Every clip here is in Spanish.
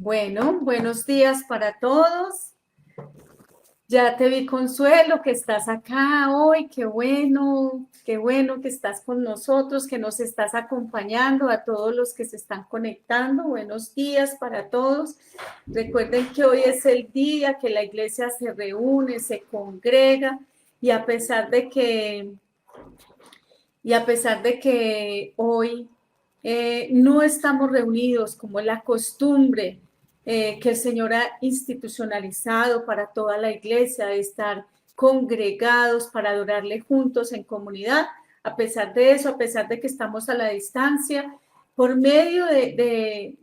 Bueno, buenos días para todos. Ya te vi, Consuelo, que estás acá hoy. Qué bueno que estás con nosotros, que nos estás acompañando a todos los que se están conectando. Buenos días para todos. Recuerden que hoy es el día que la iglesia se reúne, se congrega y a pesar de que hoy no estamos reunidos como es la costumbre que el Señor ha institucionalizado para toda la iglesia, de estar congregados para adorarle juntos en comunidad. A pesar de eso, a pesar de que estamos a la distancia, por medio del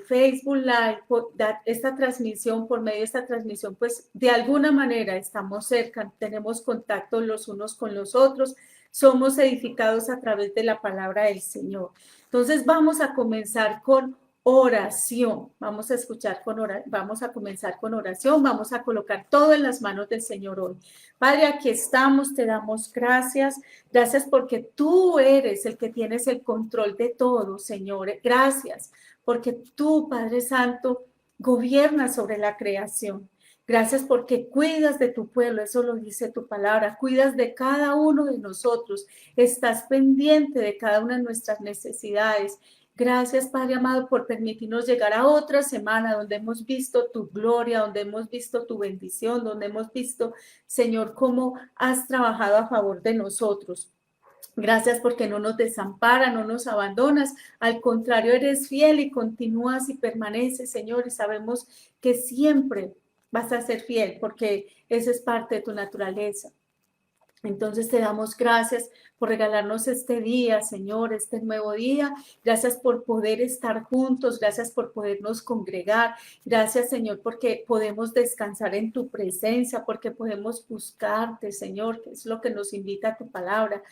Facebook Live, por medio de esta transmisión, pues de alguna manera estamos cerca, tenemos contacto los unos con los otros, somos edificados a través de la palabra del Señor. Entonces vamos a comenzar con oración. Vamos a comenzar con oración. Vamos a colocar todo en las manos del Señor hoy. Padre, aquí estamos, te damos gracias. Gracias porque tú eres el que tienes el control de todo, Señor. Gracias porque tú, Padre Santo, gobiernas sobre la creación. Gracias porque cuidas de tu pueblo, eso lo dice tu palabra, cuidas de cada uno de nosotros, estás pendiente de cada una de nuestras necesidades. Gracias, Padre amado, por permitirnos llegar a otra semana donde hemos visto tu gloria, donde hemos visto tu bendición, donde hemos visto, Señor, cómo has trabajado a favor de nosotros. Gracias porque no nos desamparas, no nos abandonas, al contrario, eres fiel y continúas y permaneces, Señor, y sabemos que siempre vas a ser fiel porque esa es parte de tu naturaleza. Entonces te damos gracias por regalarnos este día, Señor, este nuevo día. Gracias por poder estar juntos, gracias por podernos congregar. Gracias, Señor, porque podemos descansar en tu presencia, porque podemos buscarte, Señor, que es lo que nos invita a tu palabra.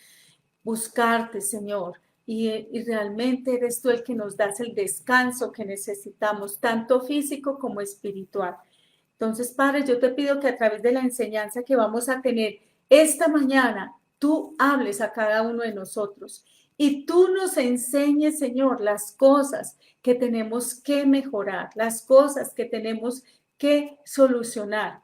Buscarte, Señor. Y realmente eres tú el que nos das el descanso que necesitamos, tanto físico como espiritual. Entonces, Padre, yo te pido que a través de la enseñanza que vamos a tener esta mañana, tú hables a cada uno de nosotros y tú nos enseñes, Señor, las cosas que tenemos que mejorar, las cosas que tenemos que solucionar.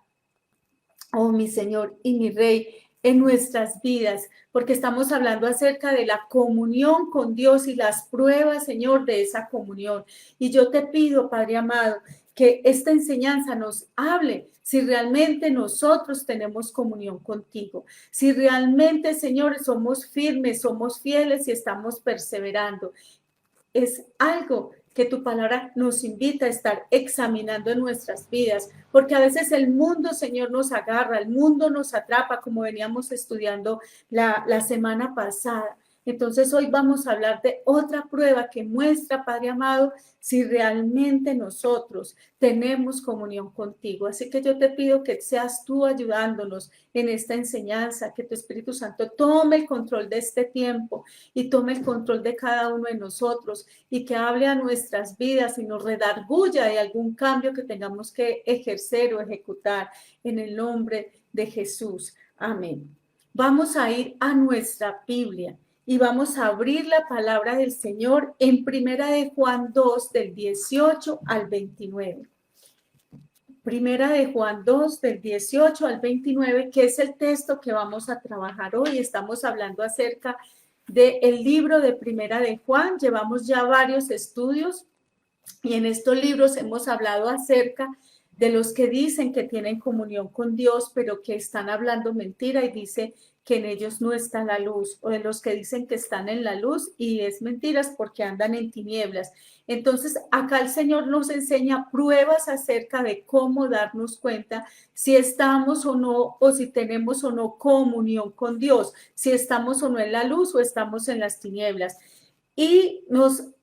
Oh, mi Señor y mi Rey, en nuestras vidas, porque estamos hablando acerca de la comunión con Dios y las pruebas, Señor, de esa comunión. Y yo te pido, Padre amado, que esta enseñanza nos hable si realmente nosotros tenemos comunión contigo, si realmente, Señor, somos firmes, somos fieles y estamos perseverando. Es algo que tu palabra nos invita a estar examinando en nuestras vidas, porque a veces el mundo, Señor, nos agarra, el mundo nos atrapa, como veníamos estudiando la semana pasada. Entonces hoy vamos a hablar de otra prueba que muestra, Padre amado, si realmente nosotros tenemos comunión contigo. Así que yo te pido que seas tú ayudándonos en esta enseñanza, que tu Espíritu Santo tome el control de este tiempo y tome el control de cada uno de nosotros y que hable a nuestras vidas y nos redarguya de algún cambio que tengamos que ejercer o ejecutar en el nombre de Jesús. Amén. Vamos a ir a nuestra Biblia y vamos a abrir la palabra del Señor en Primera de Juan 2, del 18 al 29. Primera de Juan 2, del 18 al 29, que es el texto que vamos a trabajar hoy. Estamos hablando acerca del libro de Primera de Juan. Llevamos ya varios estudios y en estos libros hemos hablado acerca de los que dicen que tienen comunión con Dios, pero que están hablando mentira y dice que en ellos no está la luz, o de los que dicen que están en la luz y es mentiras porque andan en tinieblas. Entonces, acá el Señor nos enseña pruebas acerca de cómo darnos cuenta si estamos o no, o si tenemos o no comunión con Dios, si estamos o no en la luz o estamos en las tinieblas. Y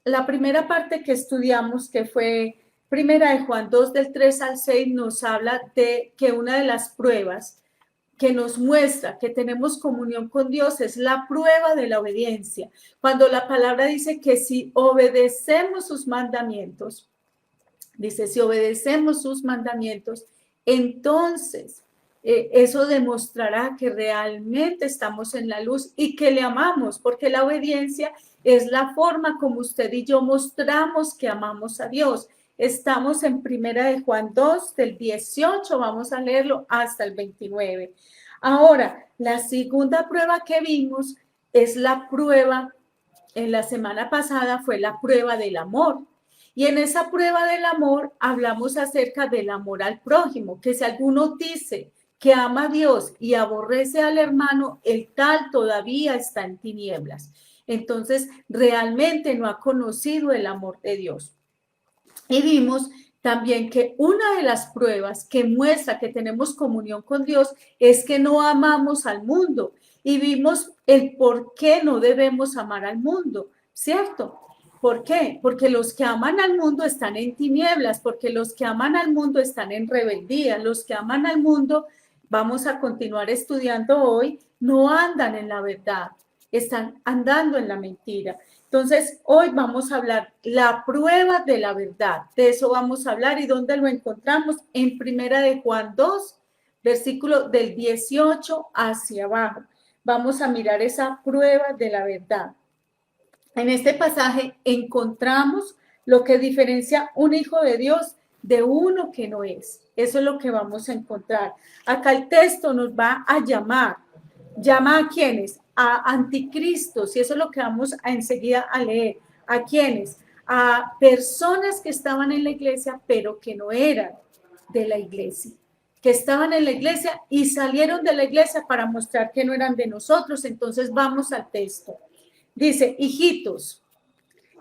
la primera parte que estudiamos, que fue Primera de Juan 2, del 3 al 6, nos habla de que una de las pruebas que nos muestra que tenemos comunión con Dios es la prueba de la obediencia. Cuando la palabra dice que si obedecemos sus mandamientos, dice, si obedecemos sus mandamientos, entonces eso demostrará que realmente estamos en la luz y que le amamos, porque la obediencia es la forma como usted y yo mostramos que amamos a Dios. Estamos en Primera de Juan 2, del 18, vamos a leerlo hasta el 29. Ahora, la segunda prueba que vimos es la prueba, en la semana pasada fue la prueba del amor. Y en esa prueba del amor hablamos acerca del amor al prójimo, que si alguno dice que ama a Dios y aborrece al hermano, el tal todavía está en tinieblas. Entonces, realmente no ha conocido el amor de Dios. Y vimos también que una de las pruebas que muestra que tenemos comunión con Dios es que no amamos al mundo. Y vimos el por qué no debemos amar al mundo, ¿cierto? ¿Por qué? Porque los que aman al mundo están en tinieblas, porque los que aman al mundo están en rebeldía, los que aman al mundo, vamos a continuar estudiando hoy, no andan en la verdad, están andando en la mentira. Entonces, hoy vamos a hablar la prueba de la verdad. De eso vamos a hablar. ¿Y dónde lo encontramos? En Primera de Juan 2, versículo del 18 hacia abajo. Vamos a mirar esa prueba de la verdad. En este pasaje encontramos lo que diferencia un hijo de Dios de uno que no es. Eso es lo que vamos a encontrar. Acá el texto nos va a llamar. ¿Llama a quiénes? A anticristos, y eso es lo que vamos a enseguida a leer. ¿A quiénes? A personas que estaban en la iglesia, pero que no eran de la iglesia, que estaban en la iglesia y salieron de la iglesia para mostrar que no eran de nosotros. Entonces vamos al texto. Dice, hijitos,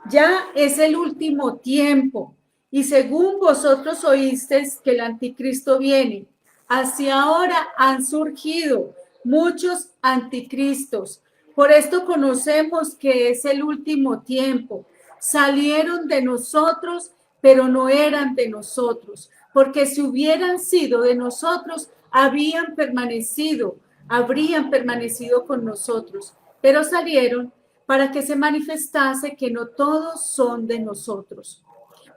ya es el último tiempo, y según vosotros oísteis que el anticristo viene, hacia ahora han surgido muchos anticristos. Por esto conocemos que es el último tiempo. Salieron de nosotros, pero no eran de nosotros, porque si hubieran sido de nosotros, habrían permanecido con nosotros, pero salieron para que se manifestase que no todos son de nosotros.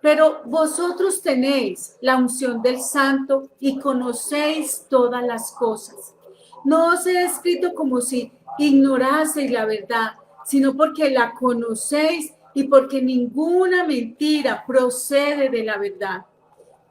Pero vosotros tenéis la unción del Santo y conocéis todas las cosas. No os he escrito como si ignoraseis la verdad, sino porque la conocéis y porque ninguna mentira procede de la verdad.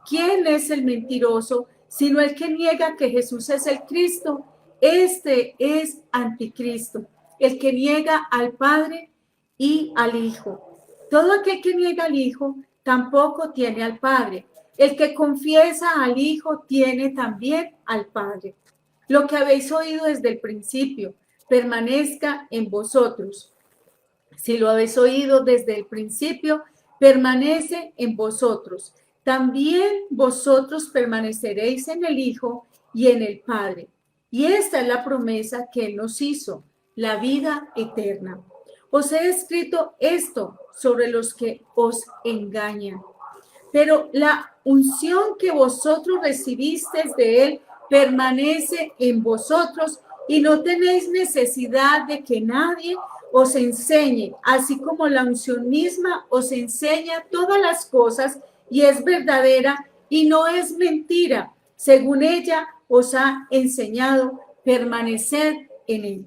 ¿Quién es el mentiroso sino el que niega que Jesús es el Cristo? Este es anticristo, el que niega al Padre y al Hijo. Todo aquel que niega al Hijo tampoco tiene al Padre. El que confiesa al Hijo tiene también al Padre. Lo que habéis oído desde el principio permanezca en vosotros. Si lo habéis oído desde el principio, permanece en vosotros. También vosotros permaneceréis en el Hijo y en el Padre. Y esta es la promesa que Él nos hizo, la vida eterna. Os he escrito esto sobre los que os engañan. Pero la unción que vosotros recibisteis de Él permanece en vosotros y no tenéis necesidad de que nadie os enseñe, así como la unción misma os enseña todas las cosas y es verdadera y no es mentira. Según ella os ha enseñado, permanecer en Él.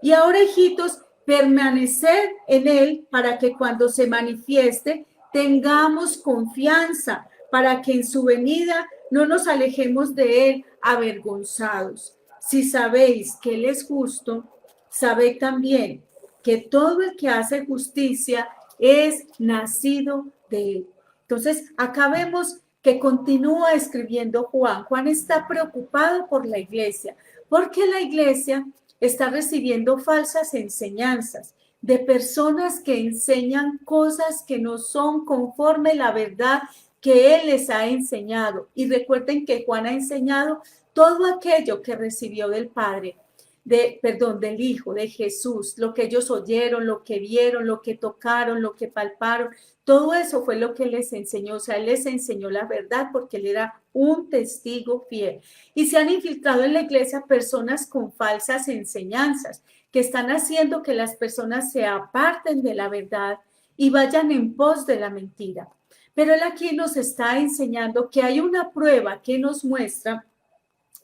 Y ahora, hijitos, permanecer en Él para que cuando se manifieste tengamos confianza, para que en su venida no nos alejemos de Él avergonzados. Si sabéis que Él es justo, sabed también que todo el que hace justicia es nacido de Él. Entonces, acá vemos que continúa escribiendo Juan. Juan está preocupado por la iglesia, porque la iglesia está recibiendo falsas enseñanzas de personas que enseñan cosas que no son conforme la verdad que Él les ha enseñado. Y recuerden que Juan ha enseñado todo aquello que recibió del Padre, del Hijo, de Jesús, lo que ellos oyeron, lo que vieron, lo que tocaron, lo que palparon, todo eso fue lo que les enseñó. O sea, Él les enseñó la verdad porque Él era un testigo fiel. Y se han infiltrado en la iglesia personas con falsas enseñanzas que están haciendo que las personas se aparten de la verdad y vayan en pos de la mentira. Pero Él aquí nos está enseñando que hay una prueba que nos muestra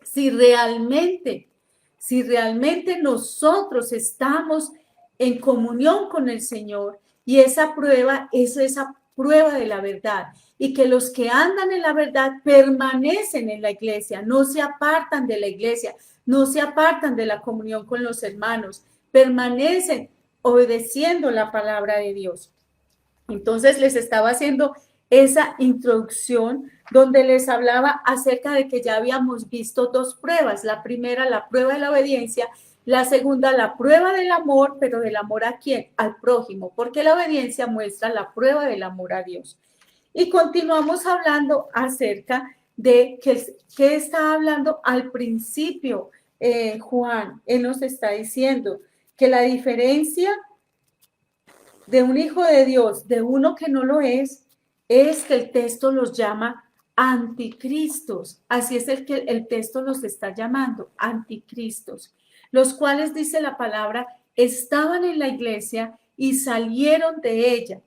si realmente nosotros estamos en comunión con el Señor, y esa prueba es esa prueba de la verdad y que los que andan en la verdad permanecen en la iglesia, no se apartan de la iglesia, no se apartan de la comunión con los hermanos, permanecen obedeciendo la palabra de Dios. Entonces les estaba haciendo esa introducción donde les hablaba acerca de que ya habíamos visto dos pruebas. La primera, la prueba de la obediencia. La segunda, la prueba del amor, pero del amor ¿a quién? Al prójimo, porque la obediencia muestra la prueba del amor a Dios. Y continuamos hablando acerca de que está hablando al principio, Juan. Él nos está diciendo que la diferencia de un hijo de Dios, de uno que no lo es que el texto los llama anticristos. Así es el que el texto los está llamando, anticristos, los cuales, dice la palabra, estaban en la iglesia y salieron de ella.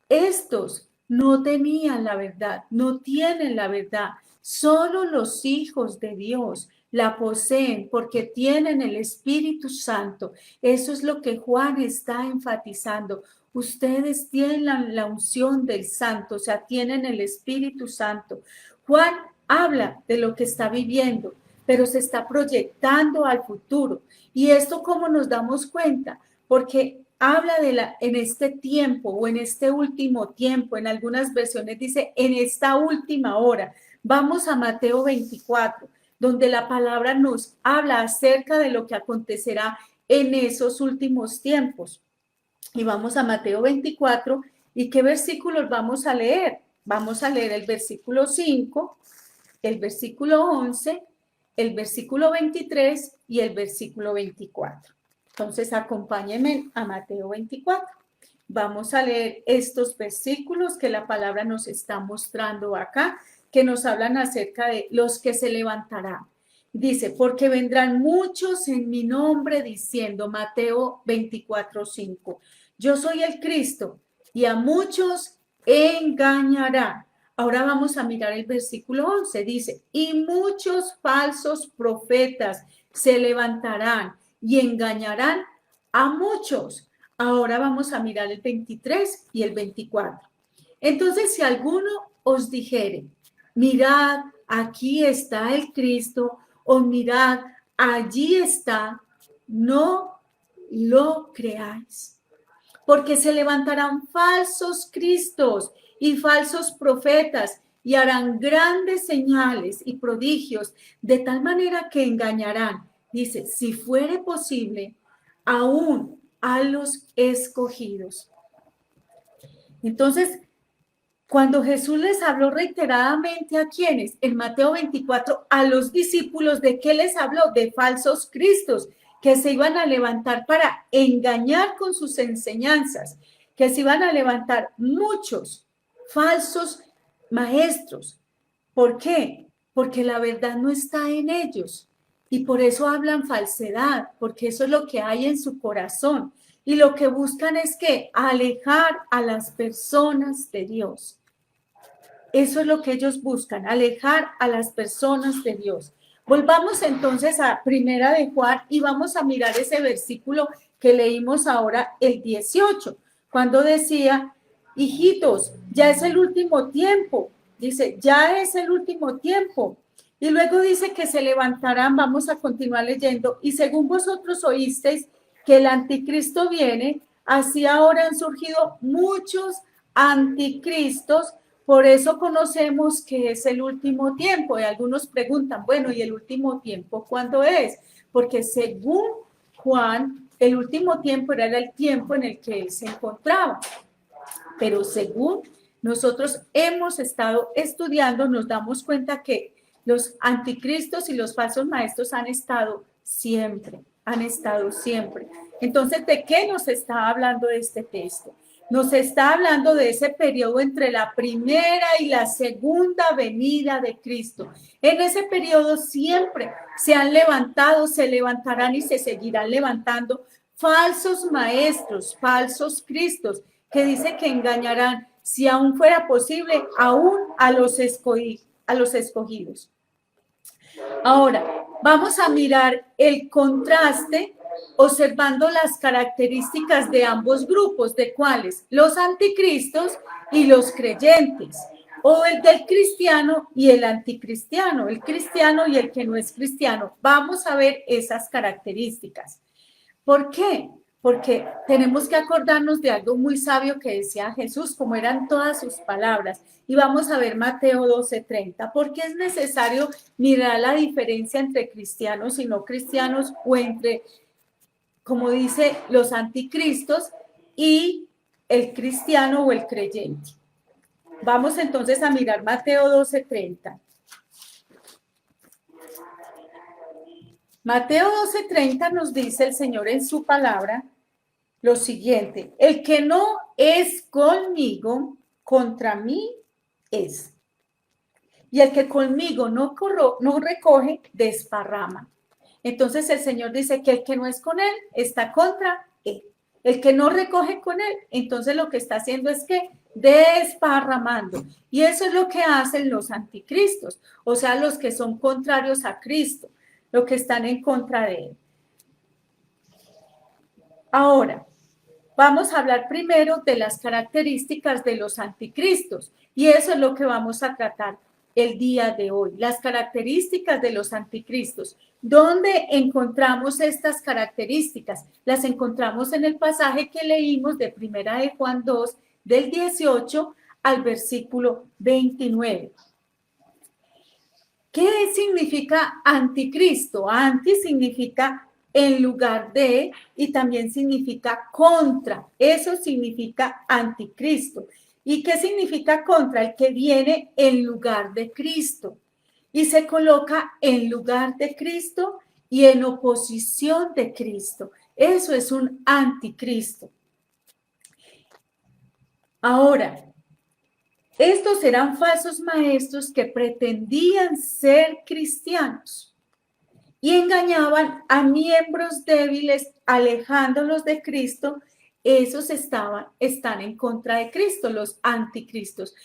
Estos no tenían la verdad, no tienen la verdad. Solo los hijos de Dios la poseen porque tienen el Espíritu Santo. Eso es lo que Juan está enfatizando. Ustedes tienen la unción del Santo, o sea, tienen el Espíritu Santo. Juan habla de lo que está viviendo, pero se está proyectando al futuro. ¿Y esto cómo nos damos cuenta? Porque habla en este tiempo o en este último tiempo, en algunas versiones dice en esta última hora. Vamos a Mateo 24, donde la palabra nos habla acerca de lo que acontecerá en esos últimos tiempos. Y vamos a Mateo 24, ¿y qué versículos vamos a leer? Vamos a leer el versículo 5, el versículo 11, el versículo 23 y el versículo 24. Entonces, acompáñenme a Mateo 24. Vamos a leer estos versículos que la palabra nos está mostrando acá, que nos hablan acerca de los que se levantarán. Dice, porque vendrán muchos en mi nombre diciendo, Mateo 24, 5, yo soy el Cristo, y a muchos engañarán. Ahora vamos a mirar el versículo 11, dice, y muchos falsos profetas se levantarán y engañarán a muchos. Ahora vamos a mirar el 23 y el 24. Entonces, si alguno os dijere, mirad, aquí está el Cristo, o mirad, allí está, no lo creáis. Porque se levantarán falsos cristos y falsos profetas y harán grandes señales y prodigios, de tal manera que engañarán, dice, si fuere posible, aún a los escogidos. Entonces, cuando Jesús les habló reiteradamente a quienes, en Mateo 24, a los discípulos, ¿de qué les habló? De falsos cristos, que se iban a levantar para engañar con sus enseñanzas, que se iban a levantar muchos falsos maestros. ¿Por qué? Porque la verdad no está en ellos y por eso hablan falsedad, porque eso es lo que hay en su corazón y lo que buscan es que alejar a las personas de Dios. Eso es lo que ellos buscan, alejar a las personas de Dios. Volvamos entonces a Primera de Juan y vamos a mirar ese versículo que leímos ahora, el 18, cuando decía, hijitos, ya es el último tiempo. Dice, ya es el último tiempo. Y luego dice que se levantarán, vamos a continuar leyendo, y según vosotros oísteis que el anticristo viene, así ahora han surgido muchos anticristos. Por eso conocemos que es el último tiempo. Y algunos preguntan, bueno, ¿y el último tiempo cuándo es? Porque según Juan, el último tiempo era el tiempo en el que él se encontraba. Pero según nosotros hemos estado estudiando, nos damos cuenta que los anticristos y los falsos maestros han estado siempre, han estado siempre. Entonces, ¿de qué nos está hablando este texto? Nos está hablando de ese periodo entre la primera y la segunda venida de Cristo. En ese periodo siempre se han levantado, se levantarán y se seguirán levantando falsos maestros, falsos cristos, que dice que engañarán, si aún fuera posible, aún a los escogidos. Ahora, vamos a mirar el contraste observando las características de ambos grupos, ¿de cuáles? Los anticristos y los creyentes, o el del cristiano y el anticristiano, el cristiano y el que no es cristiano. Vamos a ver esas características. ¿Por qué? Porque tenemos que acordarnos de algo muy sabio que decía Jesús, como eran todas sus palabras. Y vamos a ver Mateo 12:30. ¿Por qué es necesario mirar la diferencia entre cristianos y no cristianos, o entre, como dice, los anticristos y el cristiano o el creyente? Vamos entonces a mirar Mateo 12:30. Mateo 12:30 nos dice el Señor en su palabra lo siguiente: el que no es conmigo, contra mí es. Y el que conmigo no recoge, desparrama. Entonces el Señor dice que el que no es con él está contra él. El que no recoge con él, entonces lo que está haciendo es que desparramando. Y eso es lo que hacen los anticristos, o sea, los que son contrarios a Cristo, los que están en contra de él. Ahora, vamos a hablar primero de las características de los anticristos, y eso es lo que vamos a tratar el día de hoy, las características de los anticristos. ¿Dónde encontramos estas características? Las encontramos en el pasaje que leímos de Primera de Juan 2, del 18 al versículo 29. ¿Qué significa anticristo? Anti significa en lugar de, y también significa contra. Eso significa anticristo. ¿Y qué significa contra? El que viene en lugar de Cristo y se coloca en lugar de Cristo y en oposición de Cristo. Eso es un anticristo. Ahora, estos eran falsos maestros que pretendían ser cristianos y engañaban a miembros débiles, alejándolos de Cristo. Esos están en contra de Cristo, los anticristos.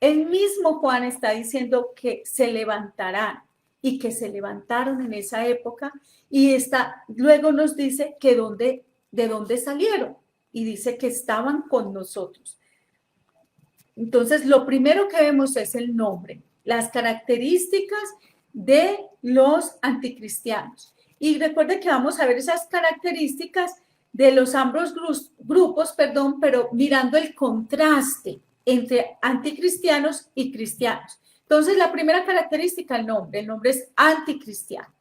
El mismo Juan está diciendo que se levantarán, y que se levantaron en esa época, y luego nos dice que de dónde salieron, y dice que estaban con nosotros. Entonces, lo primero que vemos es el nombre, las características de los anticristianos. Y recuerde que vamos a ver esas características de los ambos grupos, pero mirando el contraste entre anticristianos y cristianos. Entonces, la primera característica, el nombre es anticristiano.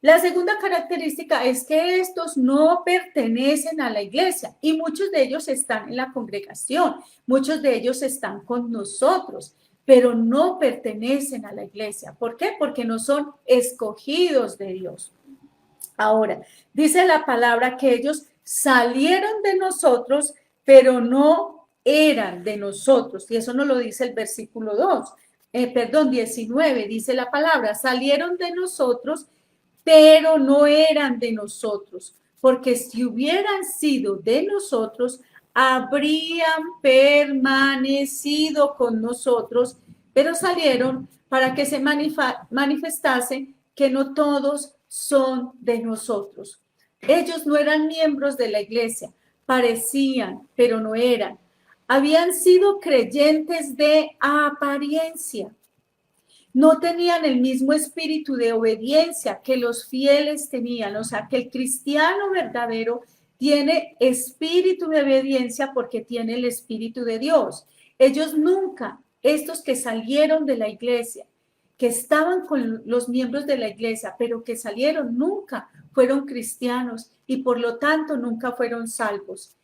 La segunda característica es que estos no pertenecen a la iglesia, y muchos de ellos están en la congregación, muchos de ellos están con nosotros, pero no pertenecen a la iglesia. ¿Por qué? Porque no son escogidos de Dios. Ahora, dice la palabra que ellos salieron de nosotros, pero no eran de nosotros. Y eso nos lo dice el versículo 19, dice la palabra: salieron de nosotros, pero no eran de nosotros, porque si hubieran sido de nosotros, habrían permanecido con nosotros, pero salieron para que se manifestase que no todos son de nosotros. Ellos no eran miembros de la iglesia, parecían, pero no eran. Habían sido creyentes de apariencia. No tenían el mismo espíritu de obediencia que los fieles tenían. O sea, que el cristiano verdadero tiene espíritu de obediencia porque tiene el espíritu de Dios. Ellos nunca, estos que salieron de la iglesia, que estaban con los miembros de la iglesia, pero que salieron, nunca fueron cristianos, y por lo tanto nunca fueron salvos.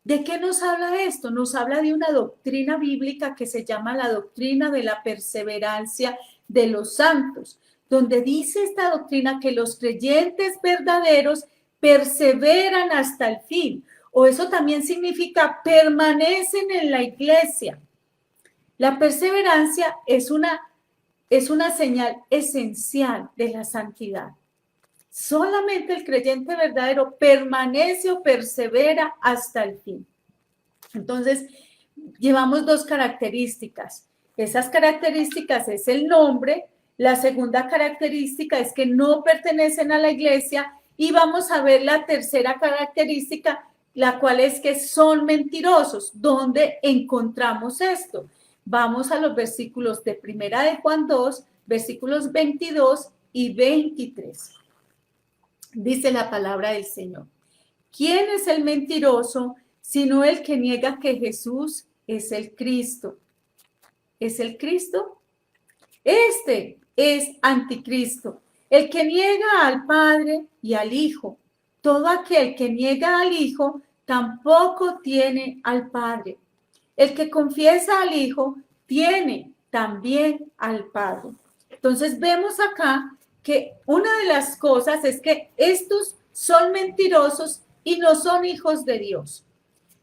¿De qué nos habla esto? Nos habla de una doctrina bíblica que se llama la doctrina de la perseverancia de los santos, donde dice esta doctrina que los creyentes verdaderos perseveran hasta el fin, o eso también significa permanecen en la iglesia. La perseverancia es una señal esencial de la santidad. Solamente el creyente verdadero permanece o persevera hasta el fin. Entonces, llevamos dos características. Esas características es el nombre. La segunda característica es que no pertenecen a la iglesia. Y vamos a ver la tercera característica, la cual es que son mentirosos. ¿Dónde encontramos esto? Vamos a los versículos de Primera de Juan 2, versículos 22 y 23. Dice la palabra del Señor. ¿Quién es el mentiroso sino el que niega que Jesús es el Cristo? ¿Es el Cristo? Este es anticristo, el que niega al Padre y al Hijo. Todo aquel que niega al Hijo tampoco tiene al Padre. El que confiesa al Hijo tiene también al Padre. Entonces vemos acá que una de las cosas es que estos son mentirosos y no son hijos de Dios.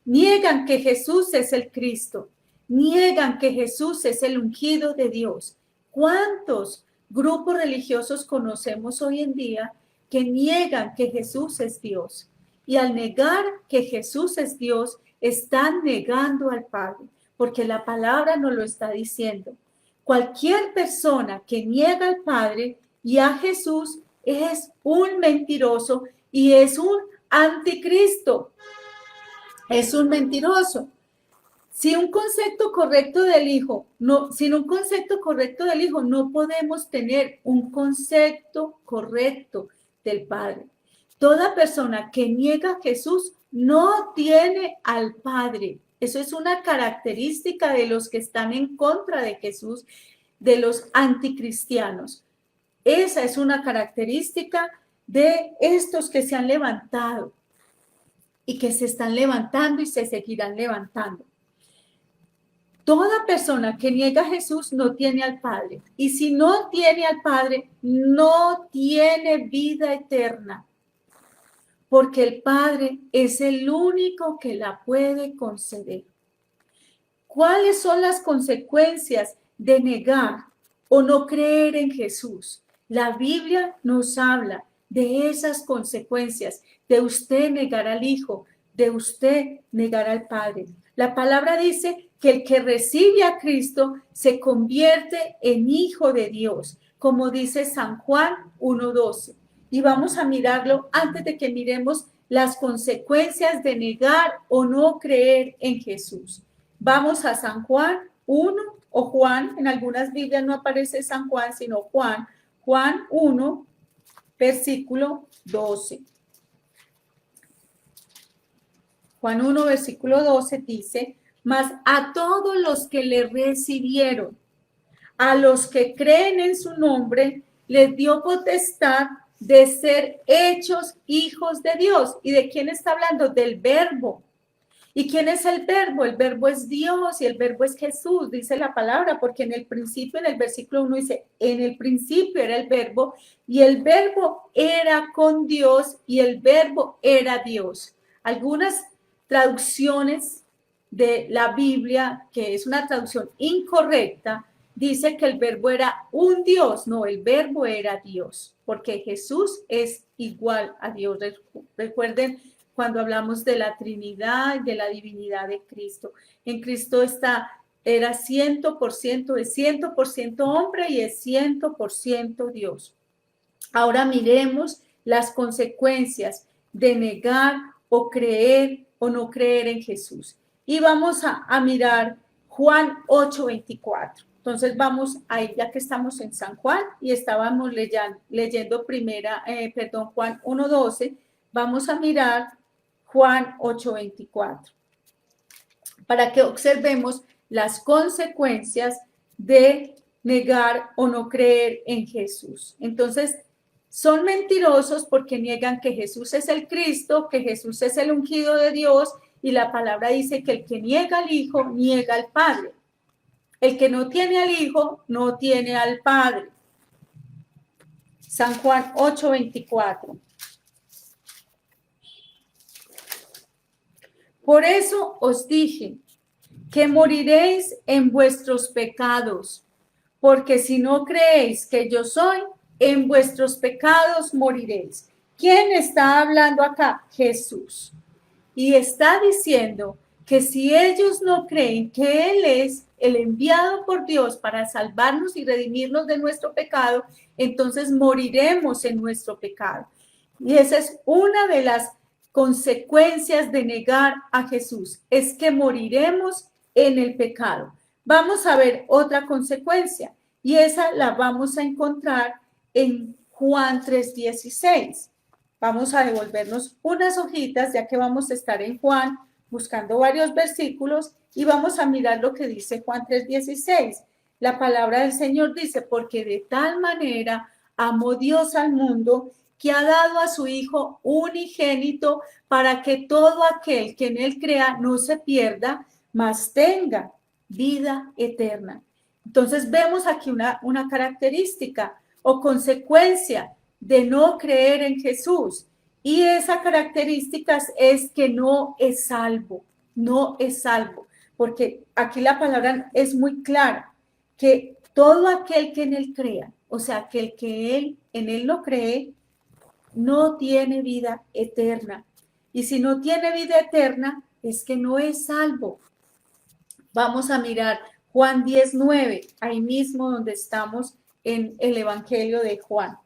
Niegan que Jesús es el Cristo. Niegan que Jesús es el ungido de Dios. ¿Cuántos grupos religiosos conocemos hoy en día que niegan que Jesús es Dios? Y al negar que Jesús es Dios, están negando al Padre, porque la palabra nos lo está diciendo. Cualquier persona que niega al Padre y a Jesús es un mentiroso y es un anticristo. Es un mentiroso. Sin un concepto correcto del Hijo, no podemos tener un concepto correcto del Padre. Toda persona que niega a Jesús no tiene al Padre. Eso es una característica de los que están en contra de Jesús, de los anticristianos. Esa es una característica de estos que se han levantado y que se están levantando y se seguirán levantando. Toda persona que niega a Jesús no tiene al Padre. Y si no tiene al Padre, no tiene vida eterna. Porque el Padre es el único que la puede conceder. ¿Cuáles son las consecuencias de negar o no creer en Jesús? La Biblia nos habla de esas consecuencias, de usted negar al Hijo, de usted negar al Padre. La palabra dice que el que recibe a Cristo se convierte en hijo de Dios, como dice San Juan 1:12. Y vamos a mirarlo antes de que miremos las consecuencias de negar o no creer en Jesús. Vamos a San Juan 1 o Juan, en algunas Biblias no aparece San Juan, sino Juan 1, versículo 12. Juan 1, versículo 12 dice, mas a todos los que le recibieron, a los que creen en su nombre, les dio potestad de ser hechos hijos de Dios. ¿Y de quién está hablando? Del Verbo. ¿Y quién es el Verbo? El Verbo es Dios y el Verbo es Jesús, dice la palabra, porque en el principio, en el versículo 1 dice, en el principio era el Verbo y el Verbo era con Dios y el Verbo era Dios. Algunas traducciones de la Biblia, que es una traducción incorrecta, dice que el Verbo era un Dios. No, el Verbo era Dios, porque Jesús es igual a Dios. Recuerden cuando hablamos de la Trinidad, de la divinidad de Cristo. En Cristo era 100%, es 100% hombre y es 100% Dios. Ahora miremos las consecuencias de negar o creer o no creer en Jesús. Y vamos a mirar Juan 8:24. Entonces vamos ahí, ya que estamos en San Juan y estábamos leyendo Juan 1:12, vamos a mirar Juan 8:24 para que observemos las consecuencias de negar o no creer en Jesús. Entonces, son mentirosos porque niegan que Jesús es el Cristo, que Jesús es el ungido de Dios, y la palabra dice que el que niega al Hijo, niega al Padre. El que no tiene al Hijo, no tiene al Padre. San Juan 8:24. Por eso os dije que moriréis en vuestros pecados, porque si no creéis que yo soy, en vuestros pecados moriréis. ¿Quién está hablando acá? Jesús. Y está diciendo que si ellos no creen que Él es el enviado por Dios para salvarnos y redimirnos de nuestro pecado, entonces moriremos en nuestro pecado. Y esa es una de las consecuencias de negar a Jesús, es que moriremos en el pecado. Vamos a ver otra consecuencia y esa la vamos a encontrar en Juan 3:16. Vamos a devolvernos unas hojitas ya que vamos a estar en Juan buscando varios versículos y vamos a mirar lo que dice Juan 3:16. La palabra del Señor dice, porque de tal manera amó Dios al mundo que ha dado a su Hijo unigénito para que todo aquel que en él crea no se pierda, mas tenga vida eterna. Entonces vemos aquí una característica o consecuencia de no creer en Jesús. Y esa característica es que no es salvo, no es salvo, porque aquí la palabra es muy clara, que todo aquel que en él crea, o sea, que el que en él no cree, no tiene vida eterna. Y si no tiene vida eterna, es que no es salvo. Vamos a mirar Juan 19, ahí mismo donde estamos en el Evangelio de Juan.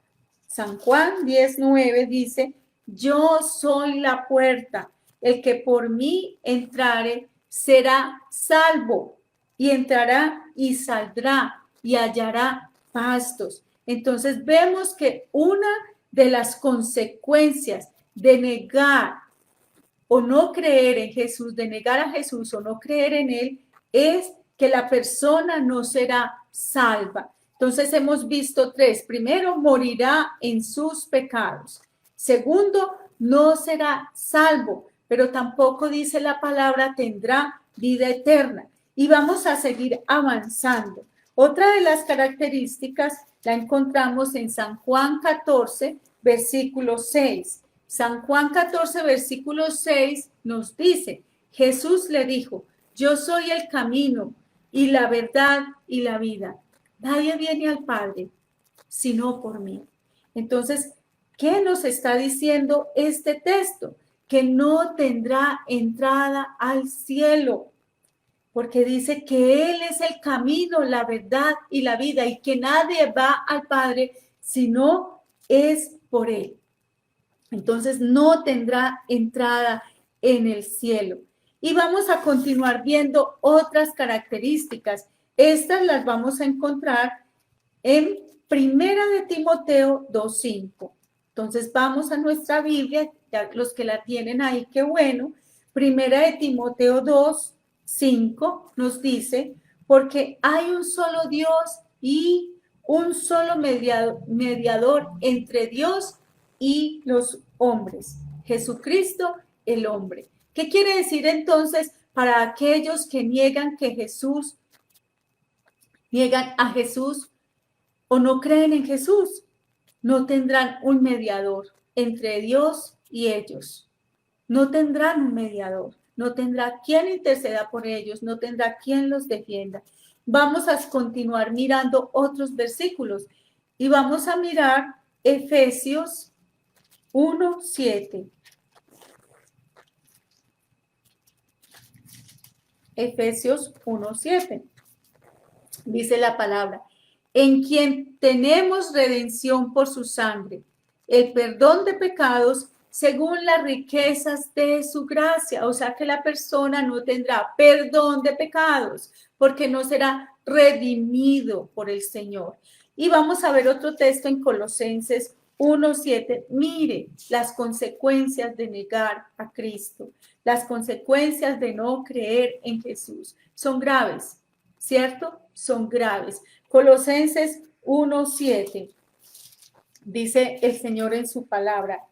San Juan 19 dice, yo soy la puerta, el que por mí entrare será salvo y entrará y saldrá y hallará pastos. Entonces vemos que una de las consecuencias de negar o no creer en Jesús, de negar a Jesús o no creer en él, es que la persona no será salva. Entonces hemos visto tres. Primero, morirá en sus pecados. Segundo, no será salvo, pero tampoco dice la palabra tendrá vida eterna. Y vamos a seguir avanzando. Otra de las características la encontramos en San Juan 14, versículo 6. San Juan 14, versículo 6 nos dice, Jesús le dijo, yo soy el camino y la verdad y la vida. Nadie viene al Padre sino por mí. Entonces, ¿qué nos está diciendo este texto? Que no tendrá entrada al cielo, porque dice que Él es el camino, la verdad y la vida, y que nadie va al Padre sino es por Él. Entonces no tendrá entrada en el cielo. Y vamos a continuar viendo otras características. Estas las vamos a encontrar en Primera de Timoteo 2:5. Entonces vamos a nuestra Biblia, ya los que la tienen ahí, qué bueno. Primera de Timoteo 2:5 nos dice, porque hay un solo Dios y un solo mediador entre Dios y los hombres, Jesucristo el hombre. ¿Qué quiere decir entonces para aquellos que niegan a Jesús o no creen en Jesús? No tendrán un mediador entre Dios y ellos. No tendrán un mediador, no tendrá quien interceda por ellos, no tendrá quien los defienda. Vamos a continuar mirando otros versículos y vamos a mirar Efesios 1:7. Efesios 1:7. Dice la palabra, en quien tenemos redención por su sangre, el perdón de pecados según las riquezas de su gracia. O sea que la persona no tendrá perdón de pecados porque no será redimido por el Señor. Y vamos a ver otro texto en Colosenses 1:7. Mire las consecuencias de negar a Cristo, las consecuencias de no creer en Jesús. Son graves, ¿cierto? Son graves. Colosenses 1:7. Dice el Señor en su palabra.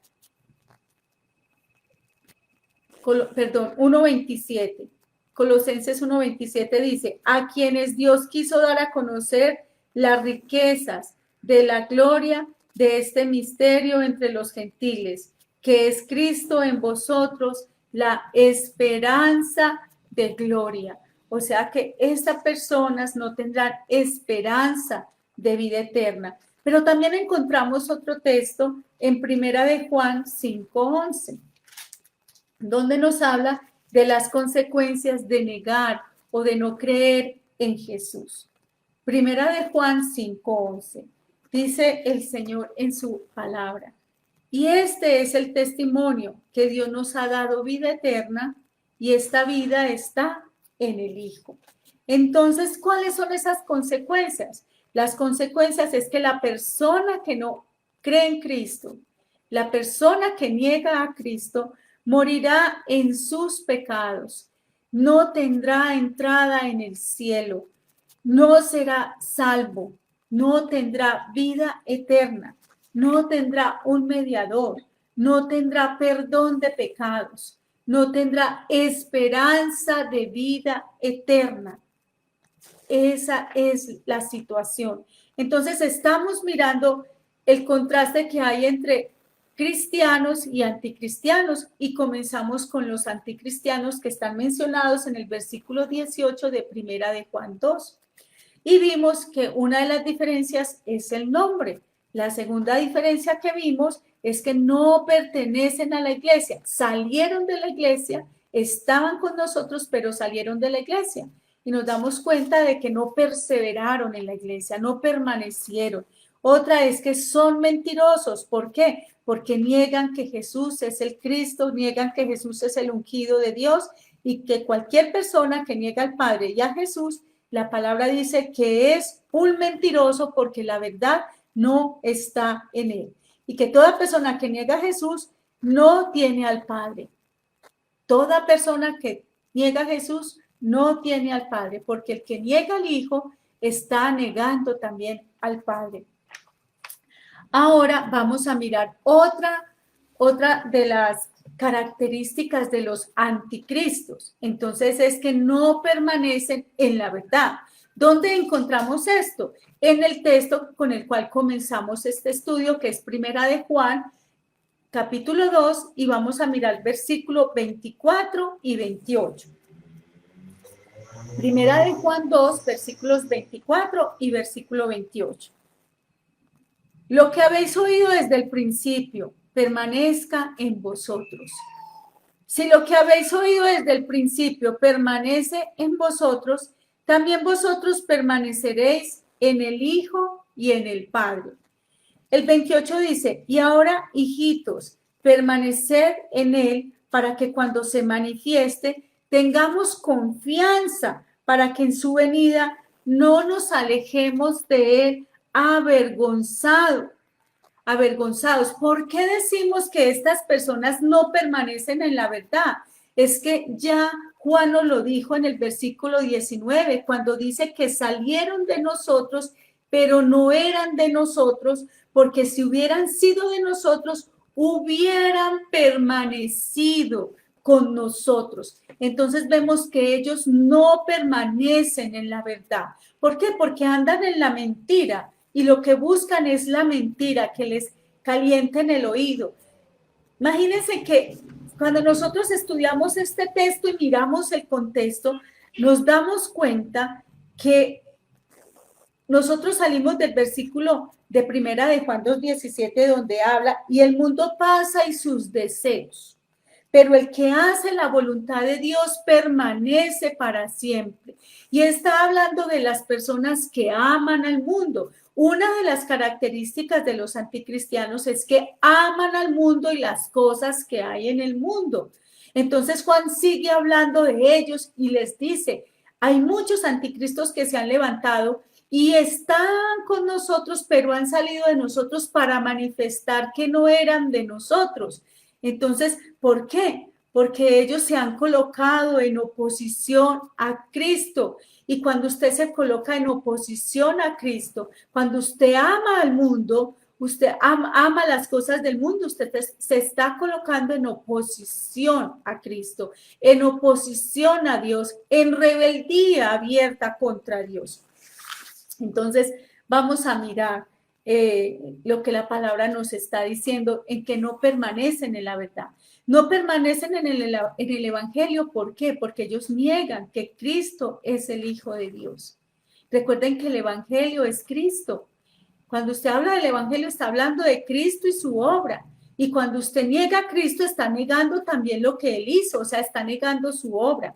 Perdón, 1:27. Colosenses 1:27 dice, a quienes Dios quiso dar a conocer las riquezas de la gloria de este misterio entre los gentiles, que es Cristo en vosotros, la esperanza de gloria. O sea que estas personas no tendrán esperanza de vida eterna. Pero también encontramos otro texto en Primera de Juan 5:11, donde nos habla de las consecuencias de negar o de no creer en Jesús. Primera de Juan 5:11. Dice el Señor en su palabra, Y este es el testimonio, que Dios nos ha dado vida eterna y esta vida está en el Hijo. Entonces, ¿cuáles son esas consecuencias? Las consecuencias es que la persona que no cree en Cristo, la persona que niega a Cristo, morirá en sus pecados, no tendrá entrada en el cielo, no será salvo, no tendrá vida eterna, no tendrá un mediador, no tendrá perdón de pecados, no tendrá esperanza de vida eterna. Esa es la situación. Entonces estamos mirando el contraste que hay entre cristianos y anticristianos y comenzamos con los anticristianos que están mencionados en el versículo 18 de Primera de Juan 2. Y vimos que una de las diferencias es el nombre. La segunda diferencia que vimos es que no pertenecen a la iglesia. Salieron de la iglesia, estaban con nosotros, pero salieron de la iglesia. Y nos damos cuenta de que no perseveraron en la iglesia, no permanecieron. Otra es que son mentirosos. ¿Por qué? Porque niegan que Jesús es el Cristo, niegan que Jesús es el ungido de Dios y que cualquier persona que niega al Padre y a Jesús, la palabra dice que es un mentiroso porque la verdad no está en él. Y que toda persona que niega a Jesús no tiene al Padre. Toda persona que niega a Jesús no tiene al Padre, porque el que niega al Hijo está negando también al Padre. Ahora vamos a mirar otra de las características de los anticristos. Entonces es que no permanecen en la verdad. ¿Dónde encontramos esto? En el texto con el cual comenzamos este estudio, que es Primera de Juan, capítulo 2, y vamos a mirar versículo 24 y 28. Primera de Juan 2, versículos 24 y versículo 28. Lo que habéis oído desde el principio permanezca en vosotros. Si lo que habéis oído desde el principio permanece en vosotros, también vosotros permaneceréis en el Hijo y en el Padre. El 28 dice, y ahora, hijitos, permaneced en él para que cuando se manifieste tengamos confianza para que en su venida no nos alejemos de él avergonzados. ¿Por qué decimos que estas personas no permanecen en la verdad? Es que ya Juan nos lo dijo en el versículo 19, cuando dice que salieron de nosotros, pero no eran de nosotros, porque si hubieran sido de nosotros, hubieran permanecido con nosotros. Entonces vemos que ellos no permanecen en la verdad. ¿Por qué? Porque andan en la mentira y lo que buscan es la mentira, que les calienten el oído. Imagínense que cuando nosotros estudiamos este texto y miramos el contexto, nos damos cuenta que nosotros salimos del versículo de Primera de Juan 2:17, donde habla, y el mundo pasa y sus deseos, pero el que hace la voluntad de Dios permanece para siempre. Y está hablando de las personas que aman al mundo. Una de las características de los anticristianos es que aman al mundo y las cosas que hay en el mundo. Entonces Juan sigue hablando de ellos y les dice, hay muchos anticristos que se han levantado y están con nosotros, pero han salido de nosotros para manifestar que no eran de nosotros. Entonces, ¿por qué? Porque ellos se han colocado en oposición a Cristo. Y cuando usted se coloca en oposición a Cristo, cuando usted ama al mundo, usted ama las cosas del mundo, usted se está colocando en oposición a Cristo, en oposición a Dios, en rebeldía abierta contra Dios. Entonces, vamos a mirar lo que la palabra nos está diciendo, en que no permanecen en la verdad. No permanecen en el Evangelio, ¿por qué? Porque ellos niegan que Cristo es el Hijo de Dios. Recuerden que el Evangelio es Cristo. Cuando usted habla del Evangelio, está hablando de Cristo y su obra. Y cuando usted niega a Cristo, está negando también lo que Él hizo, o sea, está negando su obra.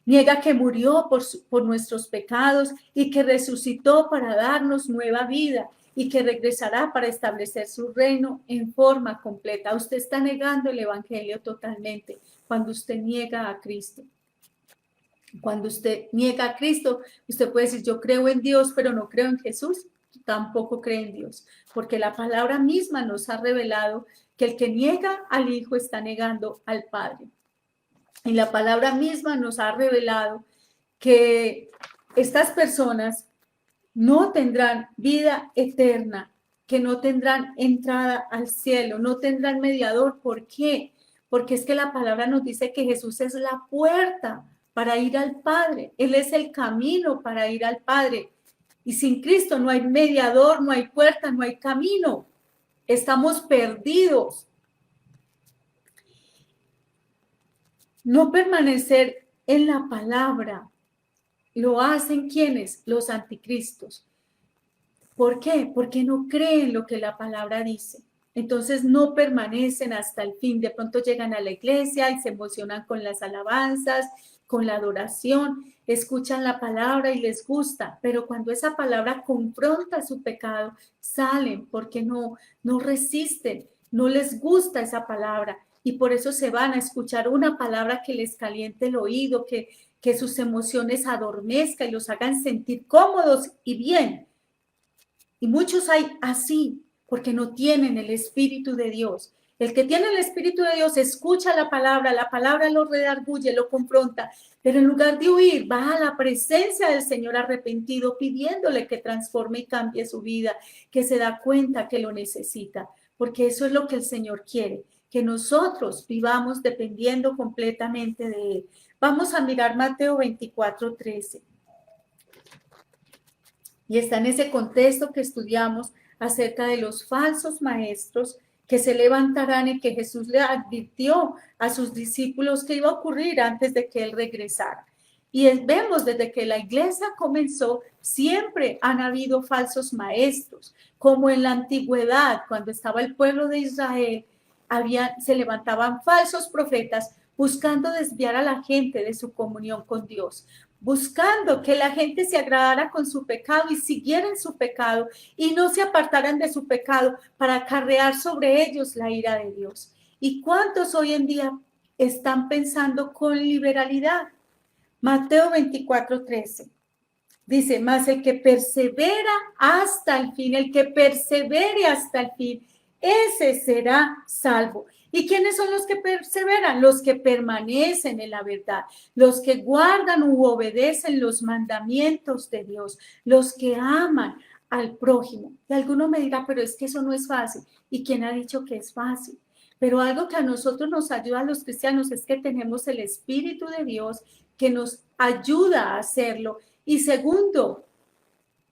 Niega que murió por nuestros pecados y que resucitó para darnos nueva vida y que regresará para establecer su reino en forma completa. Usted está negando el evangelio totalmente cuando usted niega a Cristo. Cuando usted niega a Cristo, usted puede decir, yo creo en Dios, pero no creo en Jesús. Tampoco cree en Dios, porque la palabra misma nos ha revelado que el que niega al Hijo está negando al Padre. Y la palabra misma nos ha revelado que estas personas no tendrán vida eterna, que no tendrán entrada al cielo, no tendrán mediador. ¿Por qué? Porque es que la palabra nos dice que Jesús es la puerta para ir al Padre. Él es el camino para ir al Padre. Y sin Cristo no hay mediador, no hay puerta, no hay camino. Estamos perdidos. No permanecer en la palabra lo hacen ¿quiénes? Los anticristos. ¿Por qué? Porque no creen lo que la palabra dice. Entonces no permanecen hasta el fin. De pronto llegan a la iglesia y se emocionan con las alabanzas, con la adoración, escuchan la palabra y les gusta, pero cuando esa palabra confronta su pecado, salen porque no resisten, no les gusta esa palabra y por eso se van a escuchar una palabra que les caliente el oído, que sus emociones adormezca y los hagan sentir cómodos y bien. Y muchos hay así, porque no tienen el Espíritu de Dios. El que tiene el Espíritu de Dios escucha la palabra lo redarguye, lo confronta, pero en lugar de huir, va a la presencia del Señor arrepentido, pidiéndole que transforme y cambie su vida, que se da cuenta que lo necesita, porque eso es lo que el Señor quiere, que nosotros vivamos dependiendo completamente de Él. Vamos a mirar Mateo 24:13. Y está en ese contexto que estudiamos acerca de los falsos maestros que se levantarán y que Jesús le advirtió a sus discípulos que iba a ocurrir antes de que Él regresara. Y vemos desde que la iglesia comenzó, siempre han habido falsos maestros, como en la antigüedad, cuando estaba el pueblo de Israel, se levantaban falsos profetas buscando desviar a la gente de su comunión con Dios, buscando que la gente se agradara con su pecado y siguieran su pecado y no se apartaran de su pecado para acarrear sobre ellos la ira de Dios. ¿Y cuántos hoy en día están pensando con liberalidad? Mateo 24:13 dice, mas el que persevera hasta el fin, el que persevere hasta el fin, ese será salvo. ¿Y quiénes son los que perseveran? Los que permanecen en la verdad, los que guardan u obedecen los mandamientos de Dios, los que aman al prójimo. Y alguno me dirá, pero es que eso no es fácil. ¿Y quién ha dicho que es fácil? Pero algo que a nosotros nos ayuda a los cristianos es que tenemos el Espíritu de Dios que nos ayuda a hacerlo. Y segundo,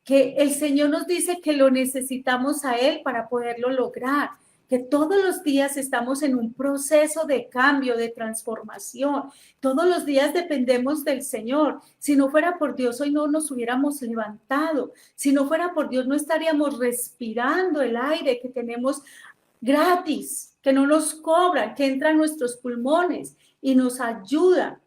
que el Señor nos dice que lo necesitamos a Él para poderlo lograr, que todos los días estamos en un proceso de cambio, de transformación. Todos los días dependemos del Señor. Si no fuera por Dios, hoy no nos hubiéramos levantado. Si no fuera por Dios, no estaríamos respirando el aire que tenemos gratis, que no nos cobran, que entra en nuestros pulmones y nos ayuda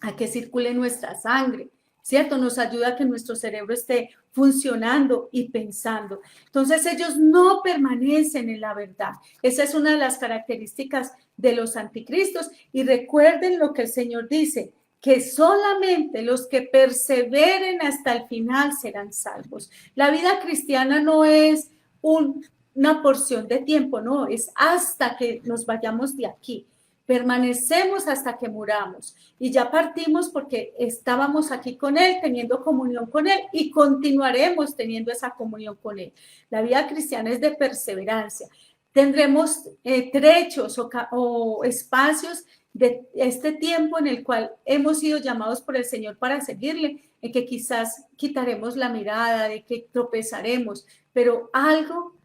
a que circule nuestra sangre, ¿cierto? Nos ayuda a que nuestro cerebro esté funcionando y pensando. Entonces ellos no permanecen en la verdad. Esa es una de las características de los anticristos. Y recuerden lo que el Señor dice, que solamente los que perseveren hasta el final serán salvos. La vida cristiana no es una porción de tiempo, no, es hasta que nos vayamos de aquí. Permanecemos hasta que muramos y ya partimos porque estábamos aquí con Él, teniendo comunión con Él y continuaremos teniendo esa comunión con Él. La vida cristiana es de perseverancia. Tendremos trechos o espacios de este tiempo en el cual hemos sido llamados por el Señor para seguirle, en que quizás quitaremos la mirada, de que tropezaremos, pero algo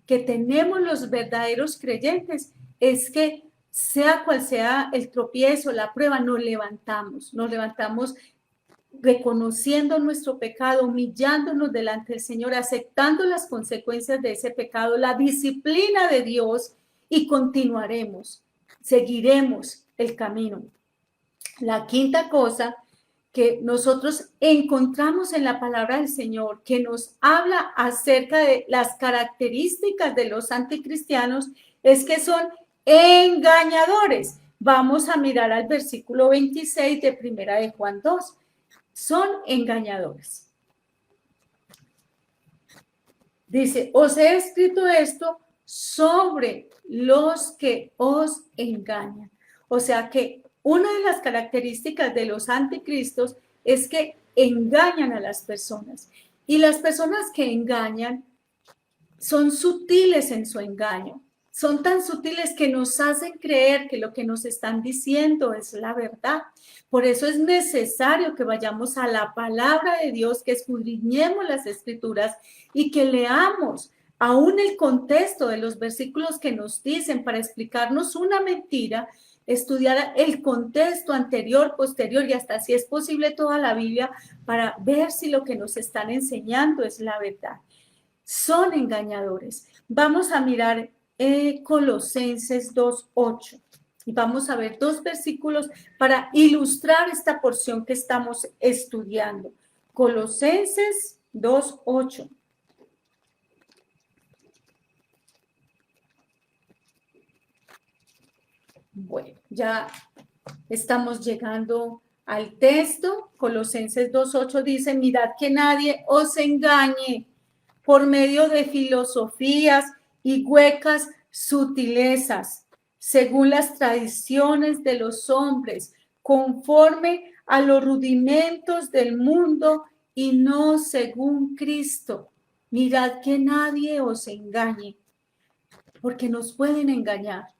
que tenemos los verdaderos creyentes es que sea cual sea el tropiezo, la prueba, nos levantamos reconociendo nuestro pecado, humillándonos delante del Señor, aceptando las consecuencias de ese pecado, la disciplina de Dios y continuaremos, seguiremos el camino. La quinta cosa que nosotros encontramos en la palabra del Señor, que nos habla acerca de las características de los anticristianos, es que son engañadores. Vamos a mirar al versículo 26 de Primera de Juan 2. Son engañadores. Dice, os he escrito esto sobre los que os engañan. O sea que una de las características de los anticristos es que engañan a las personas. Y las personas que engañan son sutiles en su engaño. Son tan sutiles que nos hacen creer que lo que nos están diciendo es la verdad. Por eso es necesario que vayamos a la palabra de Dios, que escudriñemos las escrituras y que leamos aún el contexto de los versículos que nos dicen para explicarnos una mentira, estudiar el contexto anterior, posterior y hasta si es posible toda la Biblia para ver si lo que nos están enseñando es la verdad. Son engañadores. Vamos a mirar Colosenses 2:8 y vamos a ver dos versículos para ilustrar esta porción que estamos estudiando. Colosenses 2:8. Bueno, ya estamos llegando al texto. Colosenses 2:8 dice, mirad que nadie os engañe por medio de filosofías y huecas sutilezas, según las tradiciones de los hombres, conforme a los rudimentos del mundo y no según Cristo. Mirad que nadie os engañe, porque nos pueden engañar.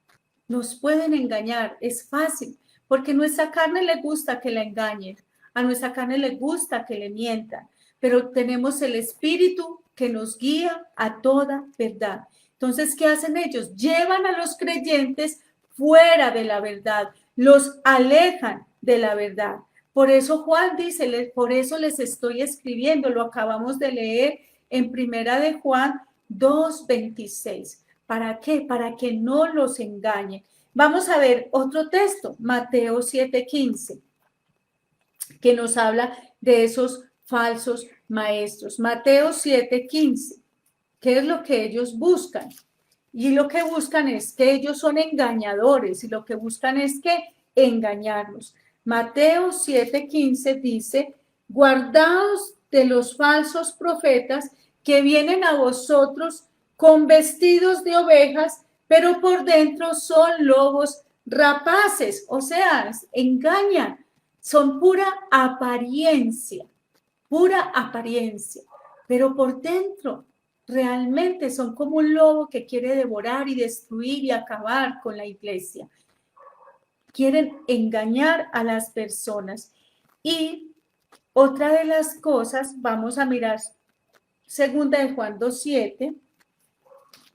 Nos pueden engañar, es fácil, porque a nuestra carne le gusta que la engañen, a nuestra carne le gusta que le mientan, pero tenemos el Espíritu que nos guía a toda verdad. Entonces, ¿qué hacen ellos? Llevan a los creyentes fuera de la verdad, los alejan de la verdad. Por eso Juan dice, por eso les estoy escribiendo, lo acabamos de leer en Primera de Juan 2:26. ¿Para qué? Para que no los engañen. Vamos a ver otro texto, Mateo 7:15, que nos habla de esos falsos maestros. Mateo 7:15, ¿qué es lo que ellos buscan? Y lo que buscan es que ellos son engañadores y lo que buscan es que engañarnos. Mateo 7:15 dice, guardaos de los falsos profetas que vienen a vosotros con vestidos de ovejas, pero por dentro son lobos rapaces, o sea, engañan, son pura apariencia, pero por dentro realmente son como un lobo que quiere devorar y destruir y acabar con la iglesia. Quieren engañar a las personas. Y otra de las cosas, vamos a mirar segunda de Juan 2:7,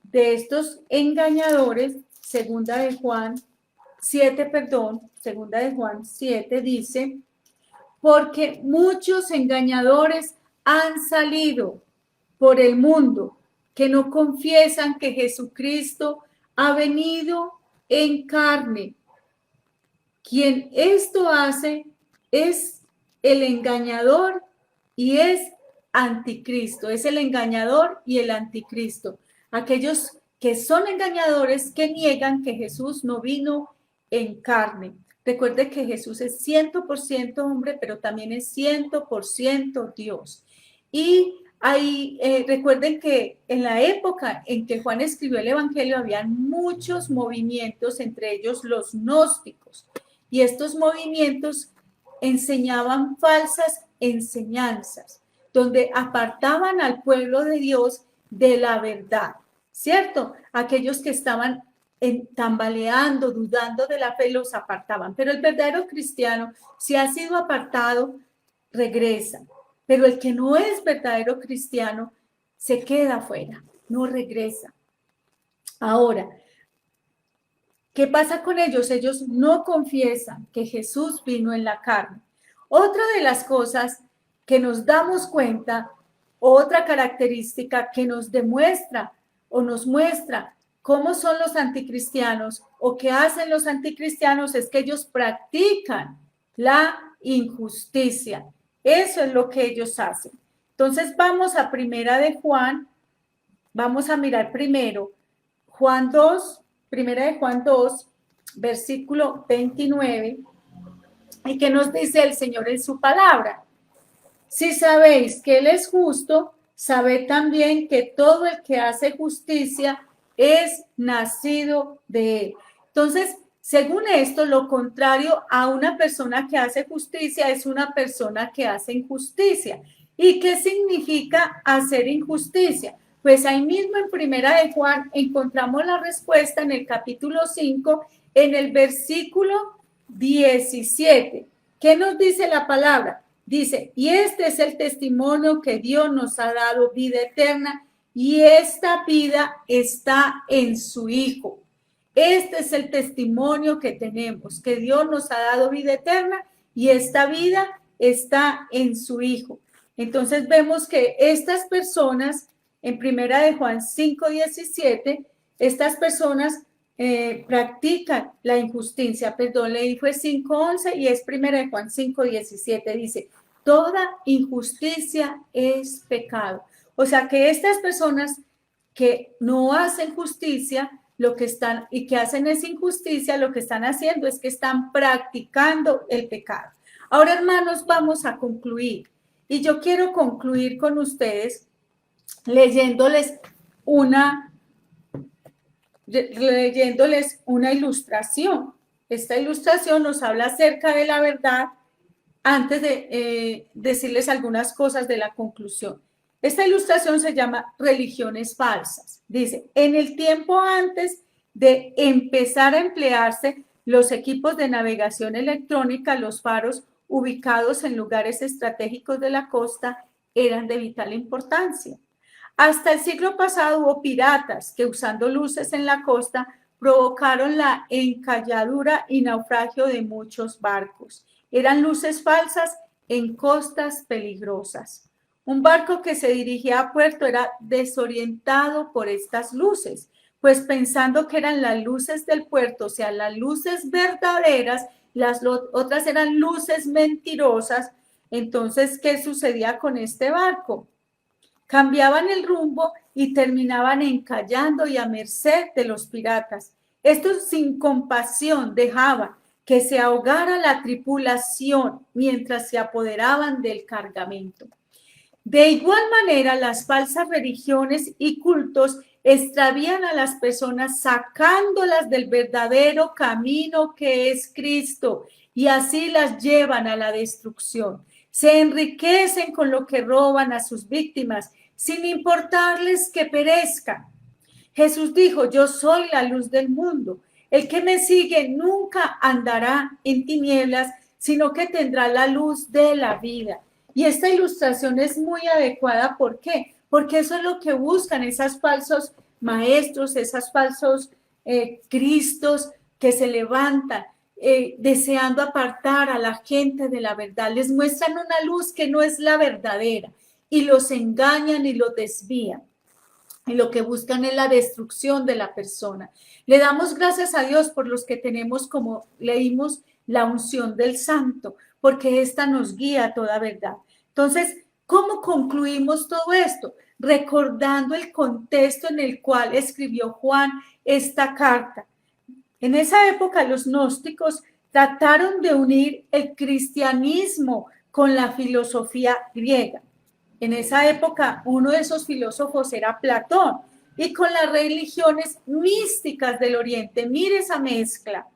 de estos engañadores, segunda de Juan 7 dice, porque muchos engañadores han salido por el mundo que no confiesan que Jesucristo ha venido en carne. Quien esto hace es el engañador y es anticristo, es el engañador y el anticristo. Aquellos que son engañadores que niegan que Jesús no vino en carne. Recuerde que Jesús es 100% hombre, pero también es 100% Dios. Y ahí recuerden que en la época en que Juan escribió el Evangelio había muchos movimientos, entre ellos los gnósticos. Y estos movimientos enseñaban falsas enseñanzas, donde apartaban al pueblo de Dios de la verdad, ¿cierto? Aquellos que estaban tambaleando, dudando de la fe, los apartaban. Pero el verdadero cristiano, si ha sido apartado, regresa. Pero el que no es verdadero cristiano, se queda afuera, no regresa. Ahora, ¿qué pasa con ellos? Ellos no confiesan que Jesús vino en la carne. Otra de las cosas que nos damos cuenta, otra característica que nos demuestra o nos muestra cómo son los anticristianos o qué hacen los anticristianos es que ellos practican la injusticia. Eso es lo que ellos hacen. Entonces vamos a Primera de Juan, vamos a mirar primero Juan 2, Primera de Juan 2, versículo 29, y que nos dice el Señor en su palabra. Si sabéis que Él es justo, sabed también que todo el que hace justicia es nacido de Él. Entonces, según esto, lo contrario a una persona que hace justicia es una persona que hace injusticia. ¿Y qué significa hacer injusticia? Pues ahí mismo en Primera de Juan encontramos la respuesta en el capítulo 5, en el versículo 17. ¿Qué nos dice la palabra? Dice, y este es el testimonio que Dios nos ha dado, vida eterna, y esta vida está en su Hijo. Este es el testimonio que tenemos, que Dios nos ha dado vida eterna y esta vida está en su Hijo. Entonces vemos que estas personas, en Primera de Juan 5:17, estas personas practican la injusticia. Perdón, leí fue 5:11 y es Primera de Juan 5:17. Dice, toda injusticia es pecado. O sea que estas personas que no hacen justicia, lo que están y que hacen es injusticia, lo que están haciendo es que están practicando el pecado. Ahora, hermanos, vamos a concluir. Y yo quiero concluir con ustedes leyéndoles una ilustración. Esta ilustración nos habla acerca de la verdad antes de decirles algunas cosas de la conclusión. Esta ilustración se llama religiones falsas. Dice, en el tiempo antes de empezar a emplearse los equipos de navegación electrónica, los faros ubicados en lugares estratégicos de la costa eran de vital importancia. Hasta el siglo pasado hubo piratas que usando luces en la costa provocaron la encalladura y naufragio de muchos barcos. Eran luces falsas en costas peligrosas. Un barco que se dirigía a puerto era desorientado por estas luces, pues pensando que eran las luces del puerto, o sea, las luces verdaderas, las otras eran luces mentirosas. Entonces, ¿qué sucedía con este barco? Cambiaban el rumbo y terminaban encallando y a merced de los piratas. Estos sin compasión dejaban que se ahogara la tripulación mientras se apoderaban del cargamento. De igual manera, las falsas religiones y cultos extravían a las personas sacándolas del verdadero camino que es Cristo y así las llevan a la destrucción. Se enriquecen con lo que roban a sus víctimas sin importarles que perezcan. Jesús dijo, yo soy la luz del mundo. El que me sigue nunca andará en tinieblas, sino que tendrá la luz de la vida. Y esta ilustración es muy adecuada. ¿Por qué? Porque eso es lo que buscan esos falsos maestros, esos falsos cristos que se levantan deseando apartar a la gente de la verdad. Les muestran una luz que no es la verdadera y los engañan y los desvían. Y lo que buscan es la destrucción de la persona. Le damos gracias a Dios por los que tenemos, como leímos, la unción del Santo, porque esta nos guía a toda verdad. Entonces, ¿cómo concluimos todo esto? Recordando el contexto en el cual escribió Juan esta carta. En esa época, los gnósticos trataron de unir el cristianismo con la filosofía griega. En esa época, uno de esos filósofos era Platón, y con las religiones místicas del Oriente. Mire esa mezcla.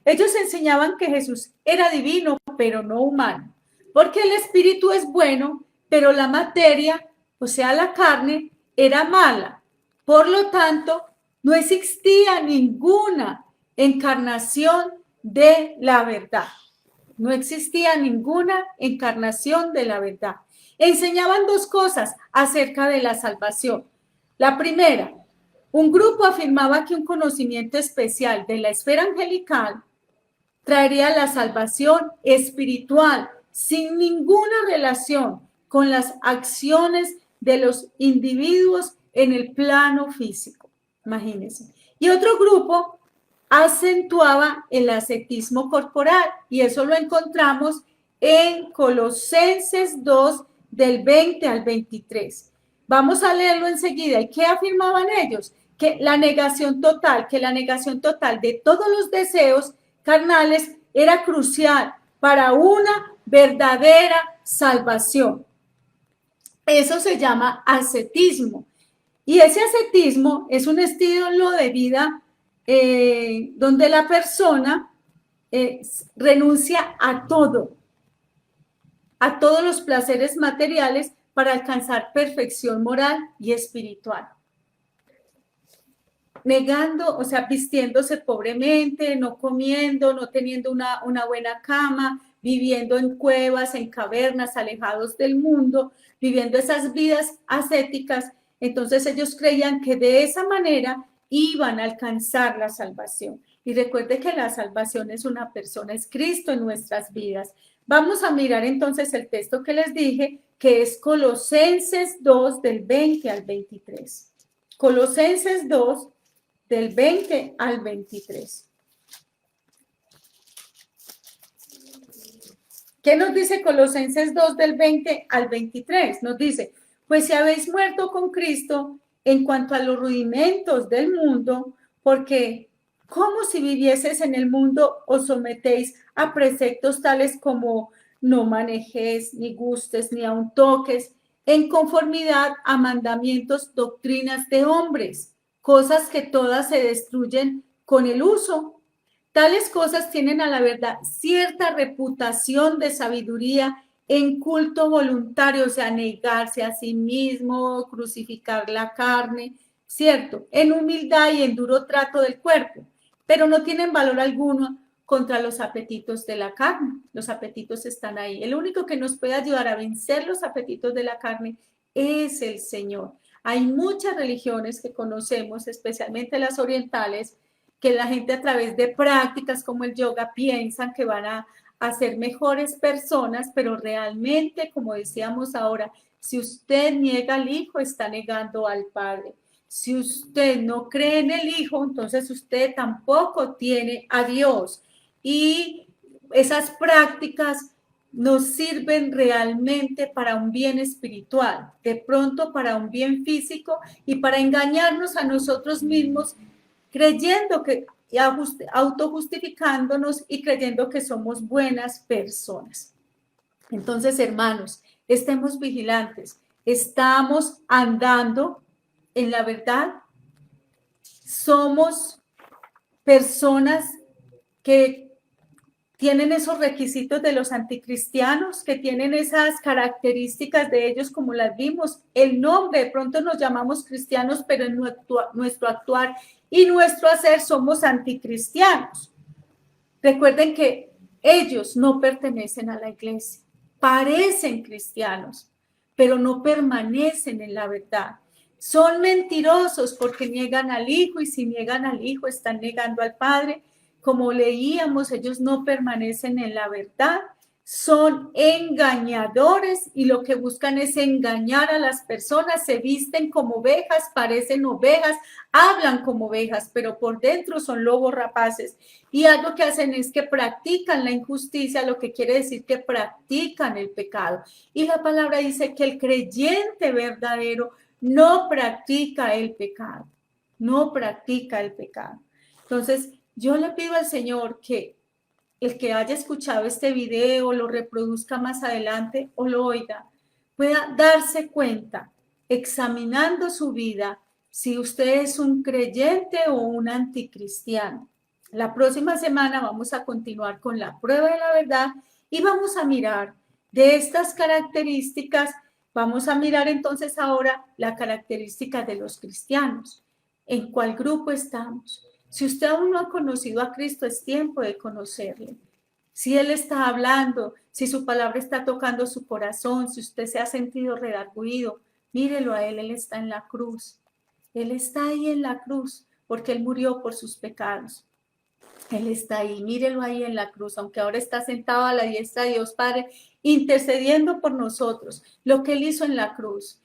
Ellos enseñaban que Jesús era divino, pero no humano, porque el espíritu es bueno, pero la materia, o sea, la carne, era mala. Por lo tanto, no existía ninguna encarnación de la verdad. No existía ninguna encarnación de la verdad. Enseñaban dos cosas acerca de la salvación. La primera, un grupo afirmaba que un conocimiento especial de la esfera angelical traería la salvación espiritual sin ninguna relación con las acciones de los individuos en el plano físico. Imagínense. Y otro grupo acentuaba el ascetismo corporal, y eso lo encontramos en Colosenses 2, del 20 al 23. Vamos a leerlo enseguida. ¿Y qué afirmaban ellos? Que la negación total de todos los deseos carnales era crucial para una verdadera salvación. Eso se llama ascetismo. Y ese ascetismo es un estilo de vida donde la persona renuncia a todos los placeres materiales para alcanzar perfección moral y espiritual. Negando, o sea, vistiéndose pobremente, no comiendo, no teniendo una buena cama, viviendo en cuevas, en cavernas, alejados del mundo, viviendo esas vidas ascéticas. Entonces ellos creían que de esa manera iban a alcanzar la salvación. Y recuerde que la salvación es una persona, es Cristo en nuestras vidas. Vamos a mirar entonces el texto que les dije, que es Colosenses 2, del 20 al 23. Colosenses 2, del 20 al 23. ¿Qué nos dice Colosenses 2, del 20 al 23? Nos dice, pues si habéis muerto con Cristo en cuanto a los rudimentos del mundo, porque como si vivieses en el mundo os sometéis a preceptos tales como no manejes, ni gustes, ni aun toques, en conformidad a mandamientos, doctrinas de hombres, cosas que todas se destruyen con el uso. Tales cosas tienen a la verdad cierta reputación de sabiduría en culto voluntario, o sea, negarse a sí mismo, crucificar la carne, ¿cierto? En humildad y en duro trato del cuerpo, pero no tienen valor alguno contra los apetitos de la carne. Los apetitos están ahí. El único que nos puede ayudar a vencer los apetitos de la carne es el Señor. Hay muchas religiones que conocemos, especialmente las orientales, que la gente a través de prácticas como el yoga piensan que van a ser mejores personas, pero realmente, como decíamos ahora, si usted niega al Hijo, está negando al Padre. Si usted no cree en el Hijo, entonces usted tampoco tiene a Dios. Y esas prácticas nos sirven realmente para un bien espiritual, de pronto para un bien físico y para engañarnos a nosotros mismos creyendo que, autojustificándonos y creyendo que somos buenas personas. Entonces, hermanos, estemos vigilantes, estamos andando en la verdad, somos personas que tienen esos requisitos de los anticristianos, que tienen esas características de ellos como las vimos. El nombre, de pronto nos llamamos cristianos, pero en nuestro actuar y nuestro hacer somos anticristianos. Recuerden que ellos no pertenecen a la iglesia, parecen cristianos, pero no permanecen en la verdad. Son mentirosos porque niegan al Hijo y si niegan al Hijo están negando al Padre. Como leíamos, ellos no permanecen en la verdad, son engañadores y lo que buscan es engañar a las personas, se visten como ovejas, parecen ovejas, hablan como ovejas, pero por dentro son lobos rapaces. Y algo que hacen es que practican la injusticia, lo que quiere decir que practican el pecado. Y la palabra dice que el creyente verdadero no practica el pecado, no practica el pecado. Entonces, yo le pido al Señor que el que haya escuchado este video, lo reproduzca más adelante o lo oiga, pueda darse cuenta, examinando su vida, si usted es un creyente o un anticristiano. La próxima semana vamos a continuar con la prueba de la verdad y vamos a mirar de estas características, vamos a mirar entonces ahora la característica de los cristianos. ¿En cuál grupo estamos? Si usted aún no ha conocido a Cristo, es tiempo de conocerle. Si Él está hablando, si su palabra está tocando su corazón, si usted se ha sentido redarguido, mírelo a Él, Él está en la cruz. Él está ahí en la cruz porque Él murió por sus pecados. Él está ahí, mírelo ahí en la cruz, aunque ahora está sentado a la diestra de Dios Padre, intercediendo por nosotros, lo que Él hizo en la cruz.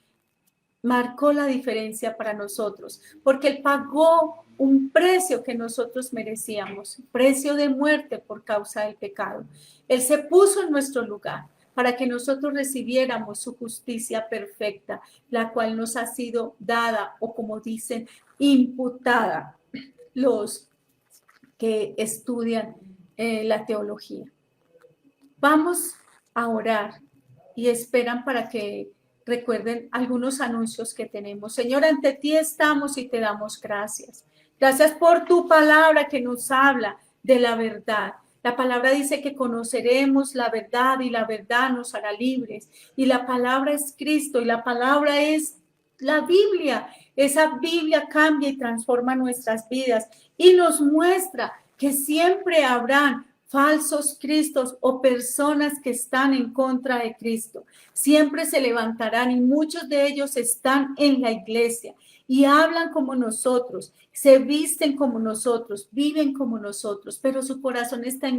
marcó la diferencia para nosotros, porque Él pagó un precio que nosotros merecíamos, precio de muerte por causa del pecado. Él se puso en nuestro lugar para que nosotros recibiéramos su justicia perfecta, la cual nos ha sido dada, o como dicen, imputada los que estudian la teología. Vamos a orar y esperan para que recuerden algunos anuncios que tenemos. Señor, ante ti estamos y te damos gracias. Gracias por tu palabra que nos habla de la verdad. La palabra dice que conoceremos la verdad y la verdad nos hará libres. Y la palabra es Cristo y la palabra es la Biblia. Esa Biblia cambia y transforma nuestras vidas y nos muestra que siempre habrán falsos cristos o personas que están en contra de Cristo. Siempre se levantarán y muchos de ellos están en la iglesia y hablan como nosotros, se visten como nosotros, viven como nosotros, pero su corazón está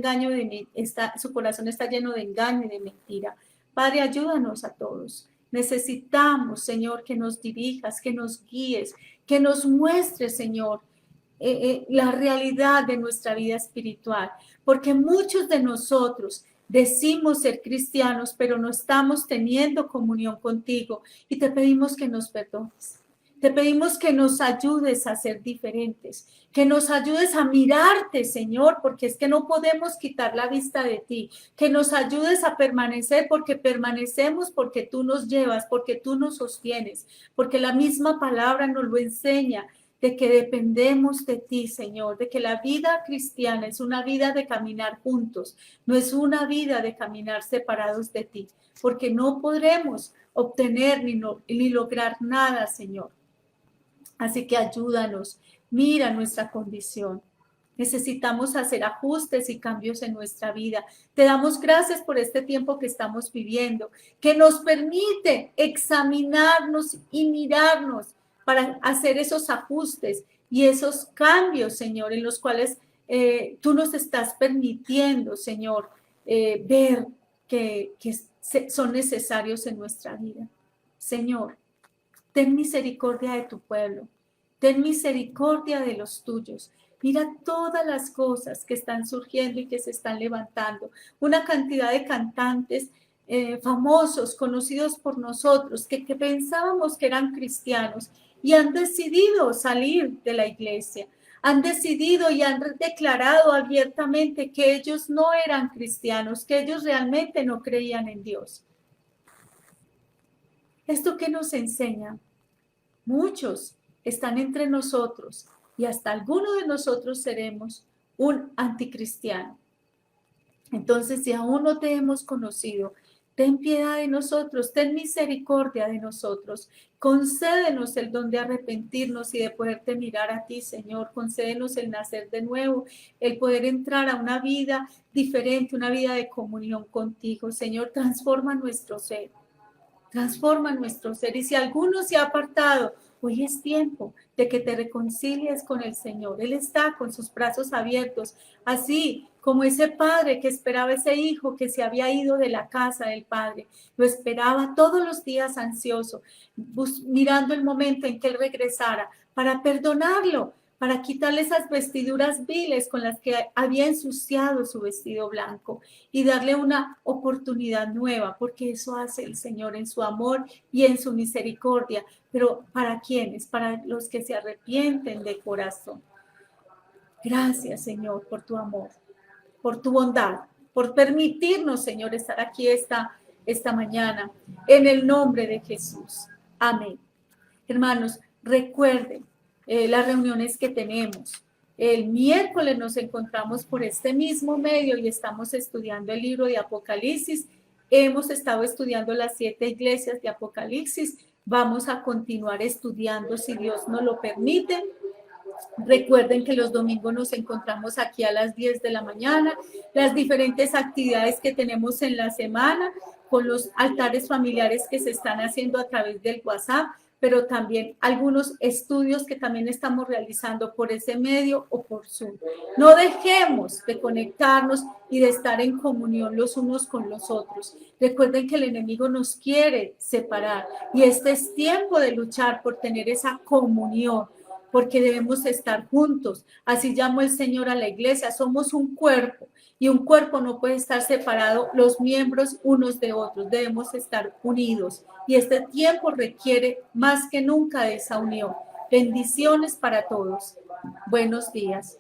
su corazón está lleno de engaño y de mentira. Padre, ayúdanos a todos. Necesitamos, Señor, que nos dirijas, que nos guíes, que nos muestres, Señor, la realidad de nuestra vida espiritual, porque muchos de nosotros decimos ser cristianos, pero no estamos teniendo comunión contigo y te pedimos que nos perdones. Te pedimos que nos ayudes a ser diferentes, que nos ayudes a mirarte, Señor, porque es que no podemos quitar la vista de ti, que nos ayudes a permanecer porque permanecemos, porque tú nos llevas, porque tú nos sostienes, porque la misma palabra nos lo enseña, de que dependemos de ti, Señor, de que la vida cristiana es una vida de caminar juntos, no es una vida de caminar separados de ti, porque no podremos obtener ni lograr nada, Señor. Así que ayúdanos, mira nuestra condición. Necesitamos hacer ajustes y cambios en nuestra vida. Te damos gracias por este tiempo que estamos viviendo, que nos permite examinarnos y mirarnos para hacer esos ajustes y esos cambios, Señor, en los cuales tú nos estás permitiendo, Señor, ver que son necesarios en nuestra vida. Señor, ten misericordia de tu pueblo, ten misericordia de los tuyos. Mira todas las cosas que están surgiendo y que se están levantando. Una cantidad de cantantes famosos, conocidos por nosotros, que pensábamos que eran cristianos y han decidido salir de la iglesia. Han decidido y han declarado abiertamente que ellos no eran cristianos, que ellos realmente no creían en Dios. ¿Esto qué nos enseña? Muchos están entre nosotros y hasta alguno de nosotros seremos un anticristiano. Entonces, si aún no te hemos conocido, ten piedad de nosotros, ten misericordia de nosotros. Concédenos el don de arrepentirnos y de poderte mirar a ti, Señor. Concédenos el nacer de nuevo, el poder entrar a una vida diferente, una vida de comunión contigo. Señor, transforma nuestro ser. Transforma nuestro ser. Y si alguno se ha apartado, hoy es tiempo de que te reconcilies con el Señor. Él está con sus brazos abiertos, así como ese padre que esperaba ese hijo que se había ido de la casa del padre. Lo esperaba todos los días ansioso, mirando el momento en que él regresara para perdonarlo, para quitarle esas vestiduras viles con las que había ensuciado su vestido blanco y darle una oportunidad nueva, porque eso hace el Señor en su amor y en su misericordia. Pero ¿para quiénes? Para los que se arrepienten de corazón. Gracias, Señor, por tu amor, por tu bondad, por permitirnos, Señor, estar aquí esta mañana, en el nombre de Jesús. Amén. Hermanos, recuerden las reuniones que tenemos. El miércoles nos encontramos por este mismo medio y estamos estudiando el libro de Apocalipsis. Hemos estado estudiando las 7 iglesias de Apocalipsis. Vamos a continuar estudiando si Dios nos lo permite. Recuerden que los domingos nos encontramos aquí a las 10 de la mañana. Las diferentes actividades que tenemos en la semana con los altares familiares que se están haciendo a través del WhatsApp. pero también algunos estudios que también estamos realizando por ese medio o por Zoom. No dejemos de conectarnos y de estar en comunión los unos con los otros. Recuerden que el enemigo nos quiere separar y este es tiempo de luchar por tener esa comunión, porque debemos estar juntos. Así llamó el Señor a la iglesia, somos un cuerpo y un cuerpo no puede estar separado los miembros unos de otros, debemos estar unidos y este tiempo requiere más que nunca de esa unión. Bendiciones para todos. Buenos días.